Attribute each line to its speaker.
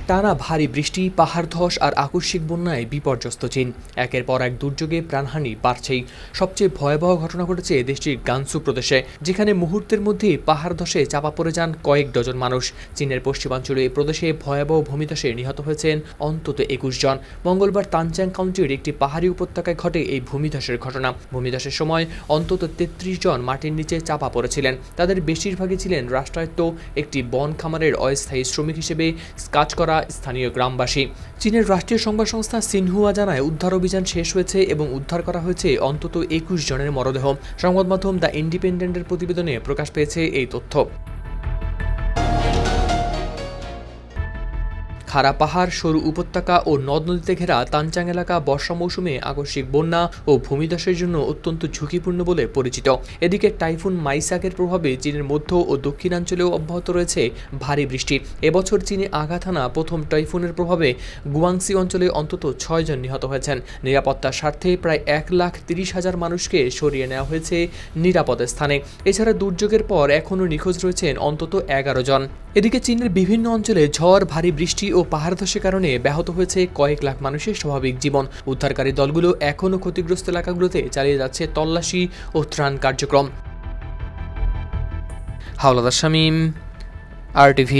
Speaker 1: টানা ভারী বৃষ্টি, পাহাড় ধস আর আকস্মিক বন্যায় বিপর্যস্ত চীন। একের পর এক দুর্যোগে প্রাণহানি বাড়ছেই। সবচেয়ে ভয়াবহ ঘটনা ঘটেছে দেশটির গানসু প্রদেশে, যেখানে মুহূর্তের মধ্যে পাহাড় ধসে চাপা পড়ে যান কয়েক ডজন মানুষ। চীনের পশ্চিমাঞ্চলে এই প্রদেশে ভয়াবহ ভূমিধসে নিহত হয়েছেন অন্তত ২১ জন। মঙ্গলবার তানচাং কাউন্টির একটি পাহাড়ি উপত্যকায় ঘটে এই ভূমিধসের ঘটনা। ভূমিধসের সময় অন্তত ৩৩ জন মাটির নিচে চাপা পড়েছিলেন। তাদের বেশিরভাগই ছিলেন রাষ্ট্রায়ত্ত একটি বন খামারের অস্থায়ী শ্রমিক হিসেবে কাজ করা স্থানীয় গ্রামবাসী। চীনের রাষ্ট্রীয় সংবাদ সংস্থা সিনহুয়া জানায় উদ্ধার অভিযান শেষ হয়েছে এবং উদ্ধার করা হয়েছে অন্তত ২১ জনের মরদেহ। সংবাদ মাধ্যম দ্য ইন্ডিপেন্ডেন্টের প্রতিবেদনে প্রকাশ পেয়েছে এই তথ্য। খাড়া পাহাড়, সরু উপত্যকা ও নদ নদীতে ঘেরা তানচাং এলাকা বর্ষা মৌসুমে আকস্মিক বন্যা ও ভূমিধসের জন্য অত্যন্ত ঝুঁকিপূর্ণ বলে পরিচিত। এদিকে টাইফুন মাইসাকের প্রভাবে চীনের মধ্য ও দক্ষিণাঞ্চলেও অব্যাহত রয়েছে ভারী বৃষ্টি। এবছর চীনে আঘাত হানা প্রথম টাইফুনের প্রভাবে গুয়াংসি অঞ্চলে অন্তত ৬ জন নিহত হয়েছেন। নিরাপত্তার স্বার্থে প্রায় ১,৩০,০০০ মানুষকে সরিয়ে নেওয়া হয়েছে নিরাপদ স্থানে। এছাড়া দুর্যোগের পর এখনও নিখোঁজ রয়েছেন অন্তত ১১ জন। এদিকে চীনের বিভিন্ন অঞ্চলে ঝড়, ভারী বৃষ্টি ও পাহাড় ধসের কারণে ব্যাহত হয়েছে কয়েক লাখ মানুষের স্বাভাবিক জীবন। উদ্ধারকারী দলগুলো এখনও ক্ষতিগ্রস্ত এলাকাগুলোতে চালিয়ে যাচ্ছে তল্লাশি ও ত্রাণ কার্যক্রম। হাওলাদার শামীম, RTV।